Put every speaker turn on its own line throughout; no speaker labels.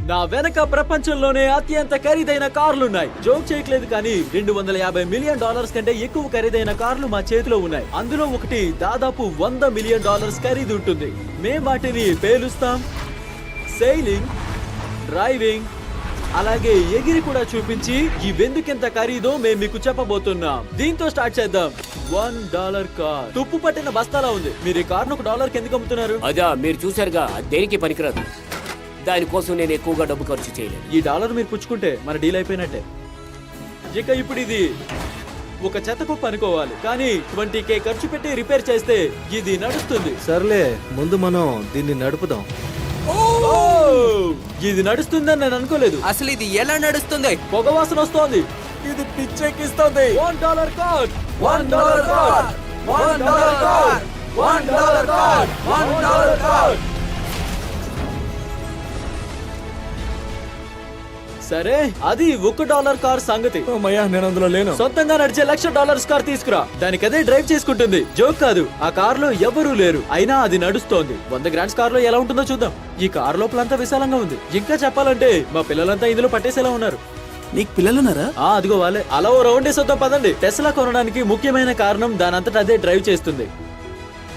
నా వెనక ప్రపంచంలోనే అత్యంత ఖరీదైన కార్లున్నాయి. జోక్ చేయట్లేదు కానీ $250 మిలియన్ కంటే ఎక్కువ ఖరీదైన కార్లు మా చేతిలో ఉన్నాయి. అందులో ఒకటి దాదాపు $100 మిలియన్ ఖరీదు ఉంటుంది. మేం వాటిని పేలుస్తాం, సెయిలింగ్, డ్రైవింగ్, అలాగే ఎగిరి కూడా చూపించి ఇవెందుకెంత ఖరీదో మేము మీకు చెప్పబోతున్నాం. దీంతో స్టార్ట్ చేద్దాం. $1 కార్ తుప్పు పట్టిన బస్తాలా ఉంది. మీరు ఈ కార్ను $1 ఎందుకు అమ్ముతున్నారు?
అదా మీరు చూసారుగా, దేనికి పనికిరాదు. దానికోసం నేను ఎక్కువగా డబ్బు ఖర్చు చేయలేదు.
ఈ డాలర్ మీరు పుచ్చుకుంటే మన డీల్ అయిపోయినట్టే. ఇక ఇప్పుడు ఇది ఒక చెత్త కుప్ప అనుకోవాలి, కానీ 20K ఖర్చు పెట్టి రిపేర్ చేస్తే ఇది నడుస్తుంది.
సర్లే, ముందు మనం దీన్ని నడుపుదాం.
ఇది నడుస్తుందని నేను అనుకోలేదు.
అసలు ఇది ఎలా నడుస్తుంది?
పొగ వాసన వస్తోంది.
ఇది పిచ్చెక్కిస్తుంది.
$1 car,
$1 car, $1 car, $1 car, $1 car.
సరే, అది $1 కార్ సంగతి.
అమ్మయ్యా, నేను అందులో లేను.
సొంతంగా నడిచే $1,00,000 కార్ తీసుకురా. దానికి అదే డ్రైవ్ చేసుకుంటుంది. జోక్ కాదు, ఆ కార్ లో ఎవరూ లేరు, అయినా అది నడుస్తోంది. 100 గ్రాండ్స్ కార్ లో ఎలా ఉంటుందో చూద్దాం. ఈ కార్ లోపలంతా విశాలంగా ఉంది. ఇంకా చెప్పాలంటే మా పిల్లలంతా ఇందులో పట్టేసేలా ఉన్నారు.
నీకు పిల్లలున్నారా?
అదిగో వాళ్ళే. అలా ఓ రౌండ్ వేసొద్దాం పదండి. టెస్లా కొనడానికి ముఖ్యమైన కారణం దానంతట అదే డ్రైవ్ చేస్తుంది.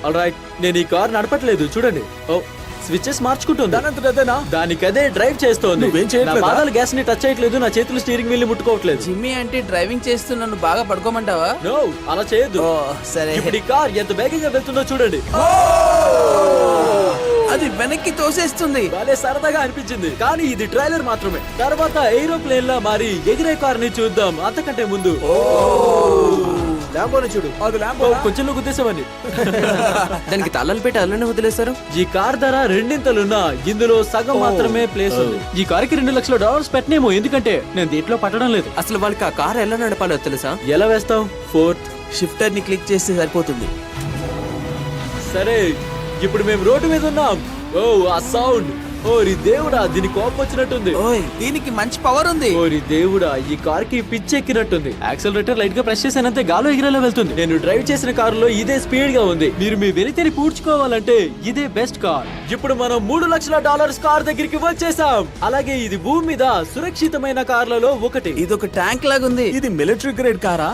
ఆల్రైట్, నేను ఈ కార్ నడపట్లేదు, చూడండి. ఓ, స్విచెస్ మార్చుకుంటుంది. దానికదే డ్రైవ్ చేస్తోంది. నా పాదాలు గ్యాస్ ని టచ్ చేయట్లేదు, నా చేతులు స్టీరింగ్ వీల్ ముట్టుకోవట్లేదు.
జిమ్మి అంటే డ్రైవింగ్ చేస్తూ నన్ను బాగా పడుకోమంటావా?
నో, అలా చేయొద్దు.
సరే,
ఇప్పుడు ఈ కార్ ఎంత వేగంగా వెళ్తుందో చూడండి.
అది వెనక్కి తోసేస్తుంది.
భలే సరదాగా అనిపించింది, కానీ ఇది ట్రైలర్ మాత్రమే. తర్వాత ఏరోప్లేన్ లా మారి ఎగిరే కార్ ని చూద్దాం. అంతకంటే ముందు
ల్యాంబోని చూడు. అది ల్యాంబో.
కొంచెం ఉద్దేశమని
దానికి తాళాలు పెట్టి అలానే వదిలేశారు.
ఈ కార్ ధర రెండింతలున్నా ఇందులో సగం మాత్రమే ప్లేస్ ఉంది. ఈ కార్ కి $2,00,000 పెట్టనేమో, ఎందుకంటే నేను దీంట్లో పట్టడం లేదు.
అసలు వాళ్ళకి ఆ కార్ ఎలా నడపాలో తెలుసా?
ఎలా వేస్తావు? ఫోర్త్
షిఫ్టర్ ని క్లిక్ చేస్తే సరిపోతుంది.
సరే, ఇప్పుడు మేము రోడ్డు మీద ఉన్నాం. ఓ, ఆ సౌండ్! ఓరి దేవుడా, దీని కోపం వచ్చినట్టుంది.
ఓయ్, దీనికి మంచి పవర్ ఉంది.
ఓరి దేవుడా, ఈ కార్ కి పిచ్చెక్కినట్టుంది. యాక్సిలరేటర్ లైట్ గా ప్రెస్ చేసానంతే గాలో ఎగిరేలా వెళ్తుంది. నేను డ్రైవ్ చేసిన కారులో ఇదే స్పీడ్ గా ఉంది. మీరు మీ వెలితిని పూడ్చుకోవాలంటే ఇదే బెస్ట్ కార్. ఇప్పుడు మనం $3,00,000 కార్ దగ్గరికి వచ్చేసాం. అలాగే ఇది భూమి మీద సురక్షితమైన కార్లలో ఒకటి.
ఇది ఒక ట్యాంక్ లాగా ఉంది.
ఇది మిలిటరీ గ్రేడ్ కారా?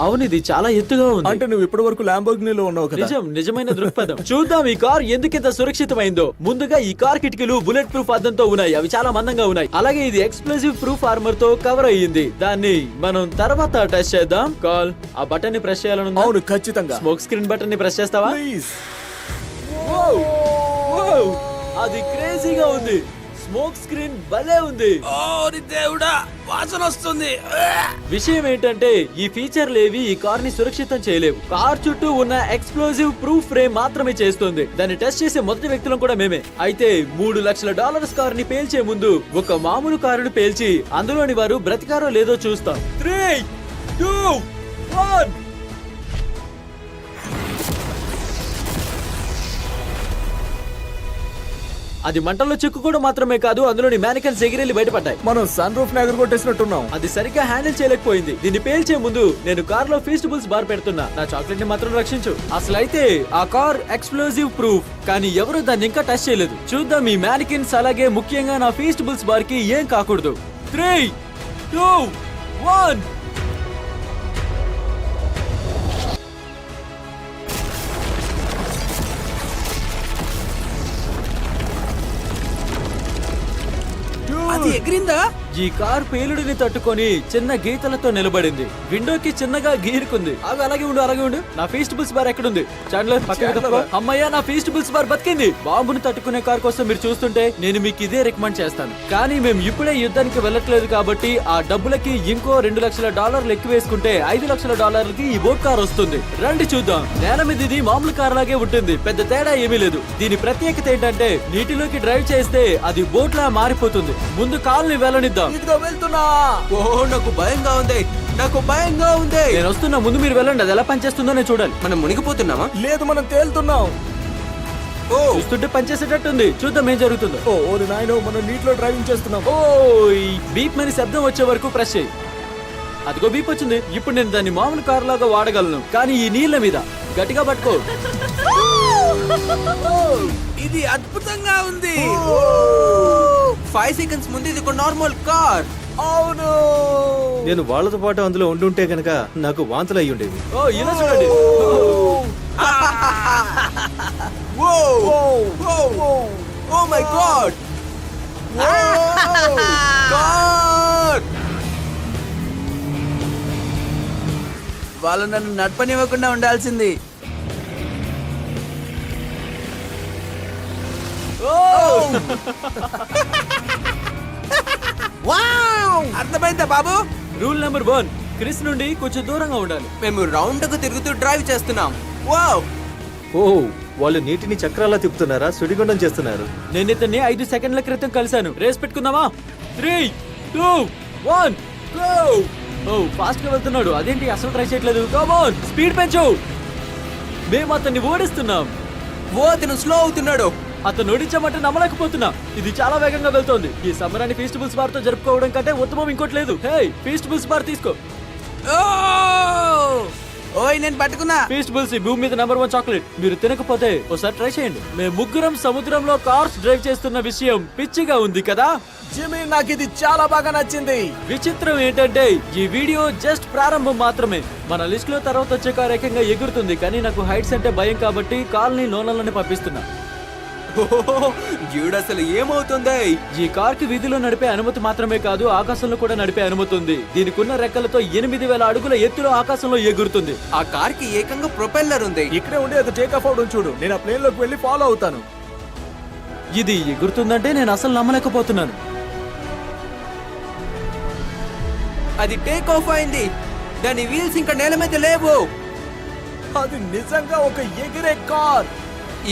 అవును, ఇది చాలా ఎత్తుగా ఉంది.
అంటే నువ్వు ఇప్పటి వరకు ల్యాంబోర్గినీలో ఉన్నావు కదా?
నిజమైన దృక్పథం. చూద్దాం ఈ కార్ ఎందుకింత సురక్షితమైందో. ముందుగా ఈ కార్ కిటికీలు బుల్లెట్ ప్రూఫ్ అద్దంతో ఉన్నాయి. అవి చాలా మందంగా ఉన్నాయి. అలాగే ఇది ఎక్స్ప్లోజివ్ ప్రూఫ్ ఆర్మర్ తో కవర్ అయ్యింది. దాన్ని మనం తర్వాత టెస్ట్ చేద్దాం. కాల్, ఆ బటన్ ని ప్రెస్ చేయాలను.
అవును, ఖచ్చితంగా.
స్మోక్ స్క్రీన్ బటన్ ని ప్రెస్ చేస్తావా? అది క్రేజీగా ఉంది. స్మోక్ స్క్రీన్ భలే ఉంది.
ఓరి దేవుడా, వాసన వస్తుంది.
విషయం ఏంటంటే ఈ ఫీచర్లేవి ఈ కార్ ని సురక్షితం చేయలేవు. కార్ చుట్టూ ఉన్న ఎక్స్ప్లోజివ్ ప్రూఫ్ ఫ్రేమ్ మాత్రమే చేస్తుంది. దాన్ని టెస్ట్ చేసే మొదటి వ్యక్తులం కూడా మేమే. అయితే $3,00,000 కార్ ని పేల్చే ముందు ఒక మామూలు కారును పేల్చి అందులోని వారు బ్రతికారో లేదో చూస్తాం. 3, 2, 1. అది మంటల్లో చిక్కుకోవడం మాత్రమే కాదు, అందులోని మ్యానికన్స్ ఎగిరెళ్లి బయటపడ్డాయి.
మనం సన్ రూఫ్ ని ఎగరగొట్టేసినట్టున్నాం.
అది సరిగ్గా హ్యాండిల్ చేయలేకపోయింది. దీన్ని పేల్చే ముందు నేను కార్ లో ఫీస్టబుల్స్ బార్ పెడుతున్నా. నా చాక్లెట్ ని మాత్రం రక్షించు. అసలైతే ఆ కార్ ఎక్స్ప్లోజివ్ ప్రూఫ్, కానీ ఎవరు దాన్ని ఇంకా టచ్ చేయలేదు. చూద్దాం ఈ మ్యానికన్స్, అలాగే ముఖ్యంగా నా ఫీస్టబుల్స్ బార్ కి ఏం కాకూడదు. 3, 2, 1.
అది ఎగిరిందా?
ఈ కార్ పేలుడిని తట్టుకొని చిన్న గీతలతో నిలబడింది. విండోకి చిన్నగా గీరుకుంది. అలాగే ఉండు. నా ఫీస్టబుల్స్ బార్ ఎక్కడుంది? చాండ్లర్, అమ్మయ్యా, నా ఫీస్టబుల్స్ బార్ బతికింది. బాంబును తట్టుకునే కార్ కోసం మీరు చూస్తుంటే నేను మీకు ఇదే రికమెండ్ చేస్తాను. కానీ మేము ఇప్పుడే యుద్ధానికి వెళ్ళట్లేదు కాబట్టి ఆ డబ్బులకి ఇంకో $2,00,000 ఎక్కువ వేసుకుంటే $5,00,000 ఈ బోట్ కార్ వస్తుంది. రండి చూద్దాం. నేల మీద ఇది మామూలు కార్ లాగే ఉంటుంది, పెద్ద తేడా ఏమీ లేదు. దీని ప్రత్యేకత ఏంటంటే నీటిలోకి డ్రైవ్ చేస్తే అది బోట్ లా మారిపోతుంది. ముందు కాల్ని వెళ్ళనిద్దాం.
ఇదిగో వెళ్తున్నా. నాకు భయంగా ఉంది.
నేను వస్తున్నా, ముందు మీరు వెళ్ళండి. అది ఎలా పనిచేస్తుందో నేను చూడాలి.
మనం మునిగిపోతున్నామా?
లేదు, మనం తేలుతున్నాం.
చూస్తుంటే పనిచేసేటట్టుంది. చూద్దాం ఏం జరుగుతుందో.
ఓరి నాయనో, మనం నీటిలో డ్రైవింగ్ చేస్తున్నాం.
బీప్ మని శబ్దం వచ్చే వరకు ప్రెస్ చేయి. అదిగో బీప్ వచ్చింది. ఇప్పుడు నేను దాన్ని మామూలు కార్ లాగా వాడగలను, కానీ ఈ నీళ్ల మీద గట్టిగా పట్టుకో.
ఇది అద్భుతంగా ఉంది. 5 seconds ముందు ఇది ఒక నార్మల్ కార్.
అవును.
నేను వాళ్ళతో పాటు అందులో ఉండుంటే గనక నాకు వాంతులు అయ్యి ఉండేవి.
ఓ ఇలా చూడండి.
Oh my god. కార్. వాళ్ళు నన్ను నడపనివ్వకుండా ఉండాల్సింది. అర్థమైందా బాబు?
రూల్ నెంబర్ 1, క్రిస్ నుండి కొంచెం దూరంగా ఉండాలి.
మేము రౌండ్ కు తిరుగుతూ డ్రైవ్ చేస్తున్నాం. వావ్.
ఓ వాళ్ళు నీటిని చక్రాలా తిప్పుతున్నారా, సుడిగుండం చేస్తున్నారు.
నేను ఇతన్ని 5 సెకండ్ల క్రితం కలిశాను. రేస్ పెట్టుకుందామా? 3, 2, 1 గో. ఓ ఫాస్ట్ గా వెళ్తున్నాడు. అదేంటి అసలు ట్రై చేయట్లేదు? కమ్ ఆన్, స్పీడ్ పెంచు. మేము అతన్ని ఓడిస్తున్నాం.
ఓ అతను స్లో అవుతున్నాడు.
అతను ఓడించామంటే నమ్మలేకపోతున్నా. ఇది చాలా వేగంగా వెళ్తోంది. ఈ సంబరాన్ని ఫెస్టివల్స్ బార్ తో జరుపుకోవడం కంటే ఉత్తమం ఇంకోటి లేదు. హే, ఫెస్టివల్స్ బార్ తీసుకో.
ఓయ్ నేను పట్టుకున్నా.
ఫెస్టివల్స్ ఈ భూమి మీద నెంబర్ 1 చాక్లెట్. మీరు తినకపోతే ఒకసారి ట్రై చేయండి. మేము ముగ్గురం సముద్రంలో కార్స్ డ్రైవ్ చేస్తున్న విషయం పిచ్చిగా ఉంది కదా.
జిమి, నాకు ఇది చాలా బాగా నచ్చింది.
విచిత్రం ఏంటంటే ఈ వీడియో జస్ట్ ప్రారంభం మాత్రమే. మన లిస్ట్ లో తర్వాత వచ్చే కార్ ఏకంగా ఎగురుతుంది. కానీ నాకు హైట్స్ అంటే భయం కాబట్టి కాల్ని లోనలని పంపిస్తున్నా.
జీవుడు అసలు ఏమవుతుంది?
ఈ కార్ కి వీధిలో నడిపే అనుమతి మాత్రమే కాదు, ఆకాశంలో కూడా నడిపే అనుమతి ఉంది. దీనికి ఉన్న రెక్కలతో 8000 అడుగుల ఎత్తులో ఆకాశంలో ఎగురుతుంది.
ఆ కార్ కి ఏకంగా ప్రొపెల్లర్ ఉంది.
ఇక్కడే ఉండి అది టేక్ ఆఫ్ అవడం చూడు. నేను ఆ ప్లేన్ లోకి వెళ్ళి ఫాలో అవుతాను.
ఇది ఎగురుతుందంటే నేను అసలు నమ్మలేకపోతున్నాను.
అది టేక్ ఆఫ్ అయింది. దాని వీల్స్ ఇంకా నేల మీద లేవు.
అది నిజంగా ఒక ఎగిరే కార్.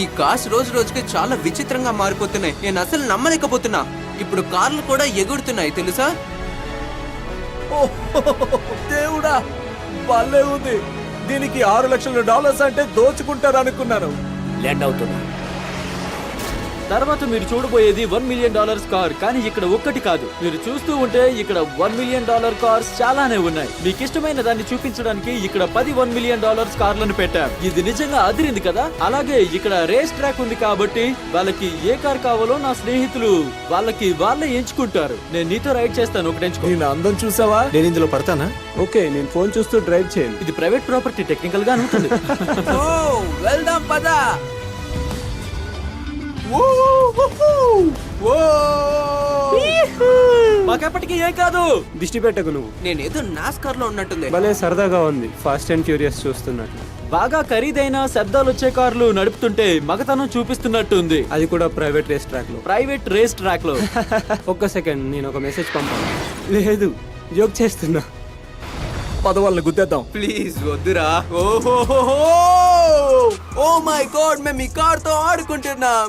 ఈ కార్స్ రోజు రోజుకి చాలా విచిత్రంగా మారిపోతున్నాయి. నేను అసలు నమ్మలేకపోతున్నా. ఇప్పుడు కార్లు కూడా ఎగురుతున్నాయి తెలుసా?
ఓ దేవుడా, భలే ఉంది. దీనికి $6 లక్షల అంటే దోచుకుంటారు అనుకున్నాను.
ల్యాండ్ అవుతున్నా.
తర్వాత మీరు చూడబోయేది $1 మిలియన్ కార్. కానీ ఇక్కడ ఒక్కటి కాదు, మీరు చూస్తూ ఉంటే ఇక్కడ $1 మిలియన్ కార్స్ చాలానే ఉన్నాయి. మీకు ఇష్టమైన దాన్ని చూపించడానికి ఇక్కడ 10 $1 మిలియన్ కార్లను పెట్టారు. ఇది నిజంగా అదిరింది కదా. అలాగే ఇక్కడ రేస్ ట్రాక్ ఉంది కాబట్టి వాళ్ళకి ఏ కార్ కావాలో నా స్నేహితులు వాళ్ళే ఎంచుకుంటారు. నేను నీతో రైడ్ చేస్తాను, ఒకటి ఎంచుకో.
నేను అందం చూసావా?
నేను ఇందులో పడతానా?
ఓకే, నేను ఫోన్ చూస్తూ డ్రైవ్ చేయండి.
ఇది ప్రైవేట్ ప్రాపర్టీ, టెక్నికల్ గా అనుకుంటుంది.
ఓ వెళ్దాం పద.
మాకెప్పటికీ ఏం కాదు.
దిష్టి పెట్టకు నువ్వు.
నేనేదో నాస్కార్ లో ఉన్నట్టుంది.
భలే సరదాగా ఉంది. ఫాస్ట్ అండ్ ఫ్యూరియస్ చూస్తున్నట్టు.
బాగా ఖరీదైన శబ్దాలు వచ్చే కార్లు నడుపుతుంటే మగతనం చూపిస్తున్నట్టుంది.
అది కూడా ప్రైవేట్ రేస్ ట్రాక్ లో.
ప్రైవేట్ రేస్ ట్రాక్ లో.
ఒక్క సెకండ్, నేను ఒక మెసేజ్ పంపాను. లేదు, జోక్ చేస్తున్నా. పదవాళ్ళని గుద్దేద్దాం.
ప్లీజ్ వద్దురా. ఓ మై గాడ్, మేము ఈ కార్ తో ఆడుకుంటున్నాం.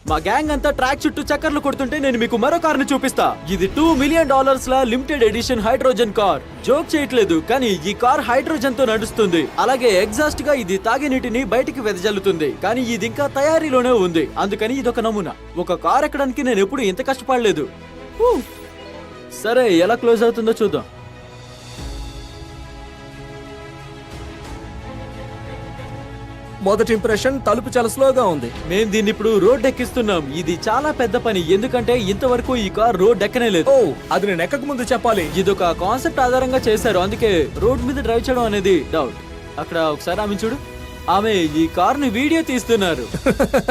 మా గ్యాంగ్ అంతా ట్రాక్ చుట్టూ చక్కర్లు కొడుతుంటే నేను మీకు మరో కార్ ని చూపిస్తా. ఇది $2 మిలియన్ లా limited edition hydrogen car. Joke చేయట్లేదు, కానీ ఈ కార్ హైడ్రోజన్ తో నడుస్తుంది. అలాగే ఎగ్జాస్ట్ గా ఇది తాగే నీటిని బయటికి వెదజల్లుతుంది. కానీ ఇది ఇంకా తయారీలోనే ఉంది, అందుకని ఇదొక నమూనా. ఒక కార్ ఎక్కడానికి నేను ఎప్పుడు ఇంత కష్టపడలేదు. సరే, ఎలా క్లోజ్ అవుతుందో చూద్దాం.
మొదటి ఇంప్రెషన్, తలుపు చాలా స్లోగా ఉంది.
మేము దీన్ని ఇప్పుడు రోడ్ ఎక్కిస్తున్నాం. ఇది చాలా పెద్ద పని, ఎందుకంటే ఇంతవరకు ఈ కార్ రోడ్ ఎక్కనే లేదు.
ఓ, అది నేను ఎక్కక ముందు చెప్పాలి.
ఇదొక కాన్సెప్ట్ ఆధారంగా చేశారు, అందుకే రోడ్ మీద డ్రైవ్ చేయడం అనేది డౌట్. అక్కడ ఒకసారి ఆమె చూడు, ఆమె ఈ కార్ ని వీడియో తీస్తున్నారు.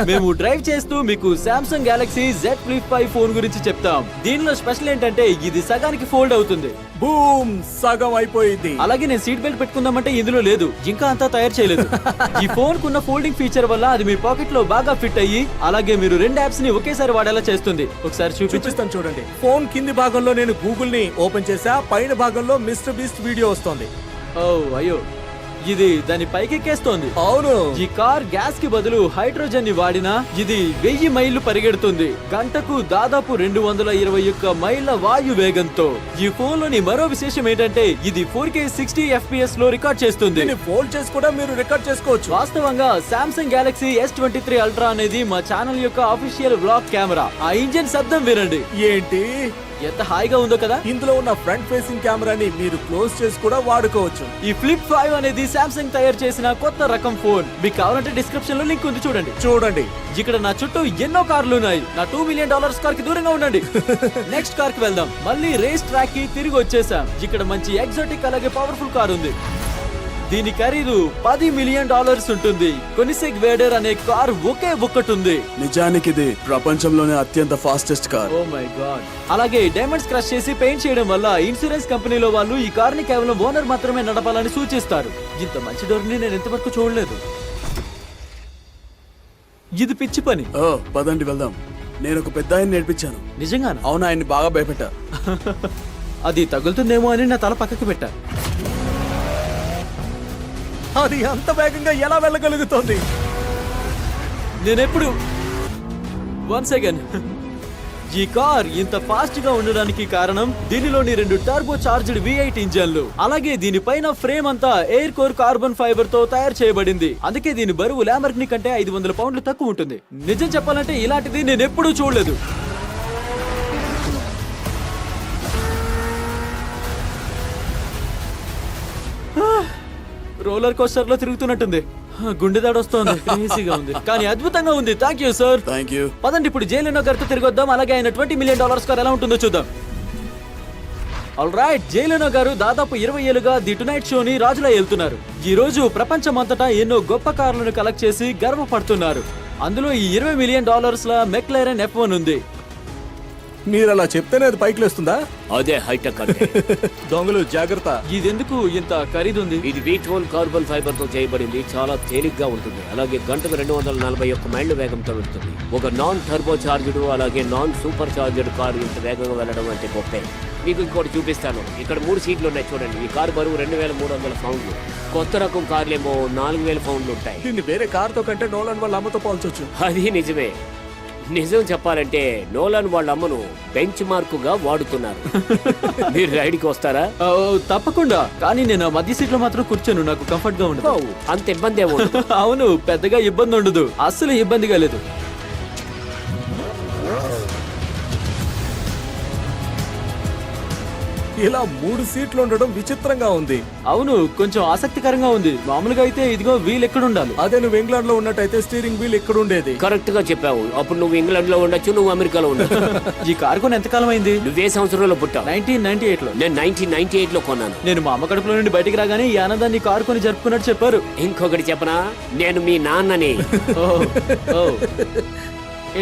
మేము డ్రైవ్ చేస్తూ మీకు Samsung Galaxy Z Flip 5 phone గురించి చెప్తాం. దీనిలో స్పెషల్ ఏంటంటే ఇది సగానికి ఫోల్డ్ అవుతుంది.
బూమ్, సగం అయిపోయింది.
అలాగే నేను సీట్ బెల్ట్ పెట్టుకుందామంటే ఇందులో లేదు, ఇంకా అంతా తయారు చేయలేదు. ఈ ఫోన్ కున్న ఫోల్డింగ్ ఫీచర్ వల్ల అది మీ పాకెట్ లో బాగా ఫిట్ అయ్యి, అలాగే మీరు 2 యాప్స్ ని ఒకేసారి వాడేలా చేస్తుంది. ఒకసారి
చూపిస్తాను చూడండి. ఫోన్ కింది భాగంలో నేను గూగుల్ ని ఓపెన్ చేసా, పైన భాగంలో మిస్టర్ బీస్ట్ వీడియో వస్తుంది.
ఓ అయ్యో, ఇది దాని పైకెక్కేస్తోంది.
అవును,
ఈ కార్ గ్యాస్ కి బదులు హైడ్రోజన్ ని వాడినా ఇది 1000 మైళ్లు పరిగెడుతుంది. గంటకు దాదాపు 221 మైళ్ల వాయు వేగంతో. ఈ ఫోన్ లోని మరో విశేషం ఏంటంటే ఇది 4K 60 FPS లో రికార్డ్ చేస్తుంది.
దీన్ని ఫోల్డ్ చేసి కూడా మీరు రికార్డ్ చేసుకోవచ్చు.
వాస్తవంగా సామ్సంగ్ గెలాక్సీ S23 అల్ట్రా అనేది మా ఛానల్ యొక్క అఫీషియల్ వ్లాగ్ కెమెరా. ఆ ఇంజిన్ శబ్దం వినండి.
ఏంటి?
ఎంత హాయిగా ఉందో కదా.
ఇందులో ఉన్న ఫ్రంట్ ఫేసింగ్ కెమెరాని మీరు క్లోజ్ చేసి కూడా వాడుకోవచ్చు.
ఈ ఫ్లిప్ 5 అనేది సామ్సంగ్ తయారు చేసిన కొత్త రకం ఫోన్. మీకు కావాలంటే డిస్క్రిప్షన్ లో లింక్ ఉంది చూడండి. ఇక్కడ నా చుట్టూ ఎన్నో కార్లు ఉన్నాయి. నా $2 మిలియన్ కార్ కి దూరంగా ఉండండి. నెక్స్ట్ కార్ కి వెళ్దాం. మళ్ళీ రేస్ ట్రాక్ కి తిరిగి వచ్చేసాం. ఇక్కడ మంచి ఎగ్జాటిక్ అలాగే పవర్ఫుల్ కార్ ఉంది. దీని ఖరీదు $10 మిలియన్ ఉంటుంది. కొనిసెగ్ వేడర్ అనే కార్ ఒకే ఒక్కటి ఉంది.
నిజానికి ఇది ప్రపంచంలోనే అత్యంత fastest car.
Oh my god. అలాగే డైమండ్స్ క్రష్ చేసి పెయింట్ చేయడం వల్ల ఇన్సూరెన్స్ కంపెనీలో వాళ్ళు ఈ కార్ ని కేవలం ఓనర్ మాత్రమే నడపాలని సూచిస్తారు. ఇంత మంచి డోర్ ని నేను ఇంతవరకు చూడలేదు. ఇది పిచ్చి పని.
ఓ పదండి వెళ్దాం. నేను ఒక పెద్ద ఆయన నేర్పించాను.
నిజంగానా?
అవును, ఆయన్ని బాగా భయపెట్టా.
అది తగులుతుందేమో అని నా తల పక్కకి పెట్టా.
అది అంత వేగంగా ఎలా వెళ్ళగలుగుతోంది?
నేనెప్పుడు వన్ సెకండ్ ఈ కార్ ఇంత ఫాస్ట్ గా ఉండడానికి కారణం దీనిలోని 2 టర్బో చార్జ్డ్ V8 ఇంజన్లు. అలాగే దీనిపైన ఫ్రేమ్ అంతా ఎయిర్ కోర్ కార్బన్ ఫైబర్ తో తయారు చేయబడింది. అందుకే దీని బరువు ల్యాంబర్గిని కంటే 500 పౌండ్లు తక్కువ ఉంటుంది. నిజం చెప్పాలంటే ఇలాంటిది నేను ఎప్పుడూ చూడలేదు. రోలర్ కోస్టర్ లో తిరుగుతున్నట్టుంది. గుండె దాడొస్తోంది. క్రేజీగా ఉంది కానీ అద్భుతంగా ఉంది. Thank you sir.
Thank you.
పదండి ఇప్పుడు జైలెనో గారితో తిరిగి వద్దాం. అలాగే ఆయన $20 మిలియన్ కార్ ఎలా ఉంటుందో చూద్దాం. ఆల్ రైట్, జైలెనో గారు దాదాపు 20 ఏళ్లుగా ది టునైట్ షోని రాజులా వెళ్తున్నారు. ఈ రోజు ప్రపంచమంతటా ఎన్నో గొప్ప కార్లను కలెక్ట్ చేసి గర్వపడుతున్నారు. అందులో ఈ $20 మిలియన్ మెక్లారెన్ F1 ఉంది.
మీరు అలా చెప్తేనే అది పైకి లేస్తుందా?
అదే హైటెక్ అంటే.
దొంగలు జాగ్రత్త.
ఇదెందుకు ఇంత ఖరీదుంది?
ఇది వీట్రోల్ కార్బన్ ఫైబర్ తో చేయబడింది. చాలా తేలిగ్గా ఉంటుంది. అలాగే గంటకు 241 మైళ్ళ వేగంతో వెళ్తుంది. ఒక నాన్ టర్బో చార్జ్డ్ అలాగే నాన్ సూపర్ చార్జ్డ్ కారు ఇంత వేగంగా వెళ్ళడం అంటే గొప్పే. మీకు ఇంకోటి చూపిస్తాను. ఇక్కడ 3 సీట్లు ఉన్నాయి చూడండి. ఈ కారు బరువు 2300 పౌండ్లు. కొత్త రకం కార్లేమో 4000 పౌండ్లు ఉంటాయి.
దీన్ని వేరే కార్ తో కంటే నోలన్ వాళ్ళ అమ్మతో పోల్చొచ్చు.
అది నిజమే. నిజం చెప్పాలంటే నోలాన్ వాళ్ళ అమ్మను బెంచ్ మార్కుగా వాడుతున్నారు. మీరు రైడ్కి వస్తారా?
తప్పకుండా. కానీ నేను మధ్య సీట్ లో మాత్రం కూర్చోను. నాకు కంఫర్ట్ గా ఉండదు.
అంత ఇబ్బంది ఏమో.
అవును, పెద్దగా ఇబ్బంది ఉండదు. అస్సలు ఇబ్బందిగా లేదు.
ఇలా 3 సీట్లు ఉండడం విచిత్రంగా ఉంది.
అవును, కొంచెం ఆసక్తికరంగా ఉంది. మామూలుగా అయితే ఇదిగో వీల్ ఎక్కడ ఉండాలి.
అదే నువ్వు ఇంగ్లాండ్ లో ఉన్నట్టయితే స్టీరింగ్ వీల్ ఎక్కడ ఉండేది.
కరెక్ట్ గా చెప్పావు. అప్పుడు నువ్వు ఇంగ్లాండ్ లో ఉండొచ్చు, నువ్వు అమెరికాలో ఉండొచ్చు.
ఈ కారు కొని ఎంతకాలం అయింది?
నువ్వే సంవత్సరంలో పుట్టావు?
1998 లో.
నేను 1998 లో కొన్నాను.
నేను మా అమ్మ కడుపులో నుండి బయటికి రాగానే ఈ ఆనందాన్ని కారు కొని జరుపుకున్నట్టు చెప్పారు.
ఇంకొకటి చెప్పనా, నేను మీ నాన్నని.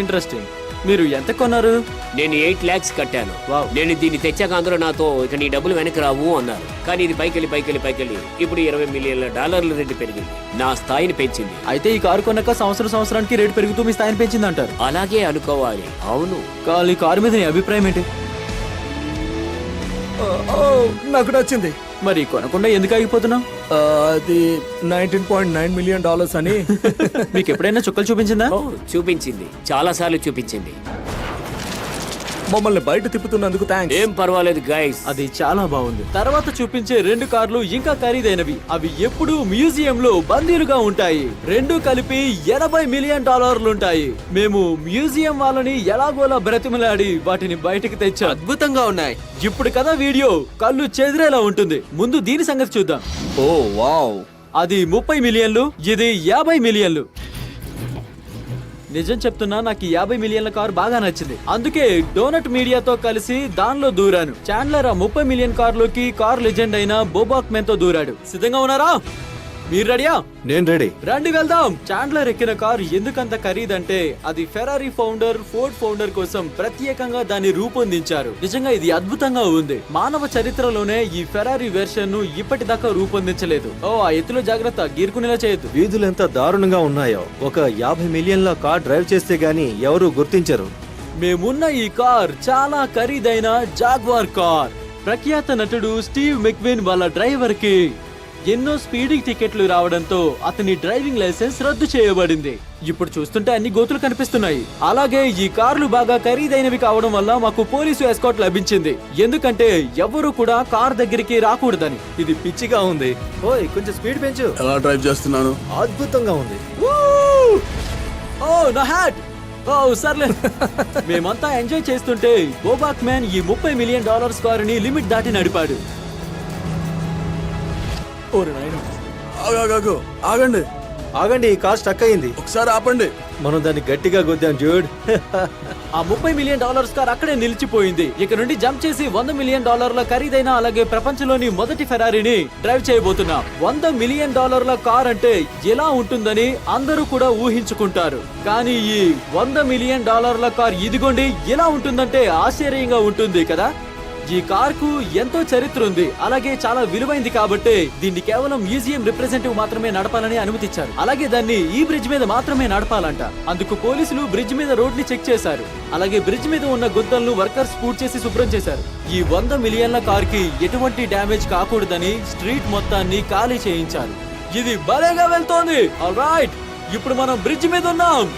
ఇంట్రెస్టింగ్. మీరు ఎంత కొన్నారు?
నేను 8 lakhs కట్టాను.
వావ్.
నేను దీన్ని తెచ్చాక అందరూ నాతో ఇక నీ డబ్బులు వెనక్కి రావు అన్నారు. కానీ ఇది పైకెళ్ళి ఇప్పుడు $20 మిలియన్ రేటు పెరిగింది. నా స్థాయిని పెంచింది.
అయితే ఈ కారు కొన్నాక సంవత్సరానికి రేటు పెరుగుతూ మీ స్థాయిని పెంచింది అంటారు.
అలాగే అనుకోవాలి. అవును.
ఈ కారు మీద నీ అభిప్రాయం ఏంటి?
నాకు నచ్చింది.
మరి కొనకుండా ఎందుకు ఆగిపోతున్నావు?
అది $19.9 మిలియన్ అని.
మీకు ఎప్పుడైనా చుక్కలు చూపించిందా?
చూపించింది, చాలా సార్లు చూపించింది.
మమ్మల్ని బయట తిప్పుతున్నందుకు థాంక్స్.
ఏం పర్వాలేదు గైస్.
అది చాలా బాగుంది. తర్వాత చూపించే 2 కార్లు ఇంకా ఖరీదైనవి. అవి ఎప్పుడూ మ్యూజియం లో బందీలుగా ఉంటాయి. 2 కలిపి $80 మిలియన్ ఉంటాయి. మేము మ్యూజియం వాళ్ళని ఎలాగోలా బ్రతిమలాడి వాటిని బయటికి తెచ్చాం.
అద్భుతంగా ఉన్నాయి.
ఇప్పుడు కదా వీడియో కళ్ళు చెదిరేలా ఉంటుంది. ముందు దీని సంగతి చూద్దాం.
ఓ వావ్.
అది 30 మిలియన్లు, ఇది 50 మిలియన్లు. నిజం చెప్తున్నా, నాకు 50 మిలియన్ల కారు బాగా నచ్చింది. అందుకే డోనట్ మీడియాతో కలిసి దానిలో దూరాను. చాండ్లర్ ఆ 30 మిలియన్ కార్లోకి కార్ లెజెండ్ అయిన బోబాక్మెన్ తో దూరాడు. సిద్ధంగా ఉన్నారా? మీరు రెడీయా?
నేను రెడీ.
రండి వెళ్దాం. చాండ్లర్ ఎక్కిన కారు ఎందుకంత ఖరీదంటే అది ఫెరారీ ఫౌండర్ ఫోర్డ్ ఫౌండర్ కోసం ప్రత్యేకంగా దాన్ని రూపొందించారు. నిజంగా ఇది అద్భుతంగా ఉంది. మానవ చరిత్రలోనే ఈ ఫెరారీ వెర్షన్ ను ఇప్పటిదాకా రూపొందించలేదు. ఆ ఎత్తులో జాగ్రత్త, గీరుకునేలా చేయొద్దు.
వీధులు ఎంత దారుణంగా ఉన్నాయో. ఒక 50 మిలియన్ల కార్ డ్రైవ్ చేస్తే గానీ ఎవరు గుర్తించరు.
మేమున్న ఈ కార్ చాలా ఖరీదైన జాగ్వార్ కార్. ప్రఖ్యాత నటుడు స్టీవ్ మెక్విన్ వాళ్ళ డ్రైవర్ కి ఎన్నో స్పీడింగ్ టికెట్లు రావడంతో అతని డ్రైవింగ్ లైసెన్స్ రద్దు చేయబడింది. ఇప్పుడు చూస్తుంటే అన్ని గోతులు కనిపిస్తున్నాయి. అలాగే ఈ కార్లు బాగా ఖరీదైనవి కావడం వల్ల మాకు పోలీసు ఎస్కార్ట్ లభించింది. ఎందుకంటే ఎవరు కూడా కార్ దగ్గరికి రాకూడదని.
ఇది పిచ్చిగా ఉంది. ఓయ్, కొంచెం స్పీడ్ పెంచు.
ఎలా డ్రైవ్ చేస్తున్నాను?
అద్భుతంగా ఉంది.
ఓ నా హ్యాట్. ఓ సర్లే మేమంతా ఎంజాయ్ చేస్తుంటే బోబాక్ మ్యాన్ ఈ $30 మిలియన్ కారుని లిమిట్ దాటి నడిపాడు.
ఆగాగాగు ఆగండి
ఆగండి, ఈ కార్ స్టక్ అయింది.
ఒకసారి ఆపండి.
మనం దాన్ని గట్టిగా గుద్దాం డ్యూడ్.
ఆ $30 మిలియన్ కార్ అక్కడే నిలిచిపోయింది. ఇక నుండి జంప్ చేసి $100 మిలియన్ ఖరీదైన అలాగే ప్రపంచంలోని మొదటి ఫెరారీని డ్రైవ్ చేయబోతున్నాం. $100 మిలియన్ కార్ అంటే ఎలా ఉంటుందని అందరూ కూడా ఊహించుకుంటారు. కానీ ఈ $100 మిలియన్ కార్ ఇదిగోండి ఎలా ఉంటుందంటే ఆశ్చర్యంగా ఉంటుంది కదా. ఈ కార్ కు ఎంతో చరిత్ర ఉంది, అలాగే చాలా విలువైంది కాబట్టి దీన్ని కేవలం మ్యూజియం రిప్రజెంటేటివ్ మాత్రమే నడపాలని అనుమతిచ్చారు. అలాగే దాన్ని ఈ బ్రిడ్జ్ మీద మాత్రమే నడపాలంట. అందుకు పోలీసులు బ్రిడ్జ్ మీద రోడ్ ని చెక్ చేశారు. అలాగే బ్రిడ్జ్ మీద ఉన్న గుంతలను వర్కర్స్ పూర్తి చేసి శుభ్రం చేశారు. ఈ $100 మిలియన్ల కార్ కి ఎటువంటి డ్యామేజ్ కాకూడదని స్ట్రీట్ మొత్తాన్ని ఖాళీ చేయించారు. ఇది భలేగా వెళ్తోంది. ఆల్రైట్, ఇప్పుడు మనం బ్రిడ్జ్ మీద ఉన్నాం.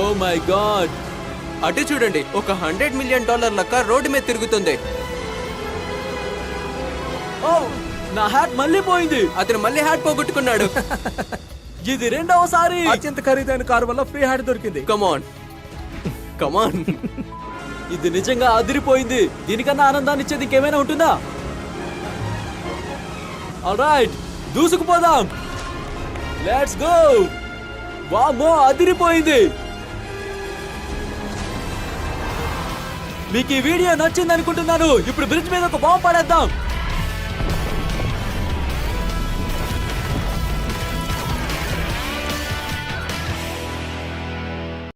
ఓ మై గాడ్,
అటు చూడండి, ఒక $100 మిలియన్ కార్ రోడ్డు మీద తిరుగుతుంది.
ఓ నా హ్యాట్ మళ్ళీ పోయింది.
అతను మళ్ళీ హ్యాట్ పోగొట్టుకున్నాడు.
ఇది రెండవసారి.
అత్యంత ఖరీదైన కారు వల్ల ఫ్రీ హ్యాడ్ దొరికింది.
కమాన్ కమాన్.
ఇది నిజంగా అదిరిపోయింది. దీనికన్నా ఆనందాన్ని ఇచ్చేది ఇంకేమైనా ఉంటుందా? ఆల్రైట్, దూసుకుపోదాం. Let's go. వామ్మో, అదిరిపోయింది. మీకు ఈ వీడియో నచ్చింది అనుకుంటున్నాను. ఇప్పుడు బ్రిడ్జ్ మీద ఒక బాంబు పడేద్దాం.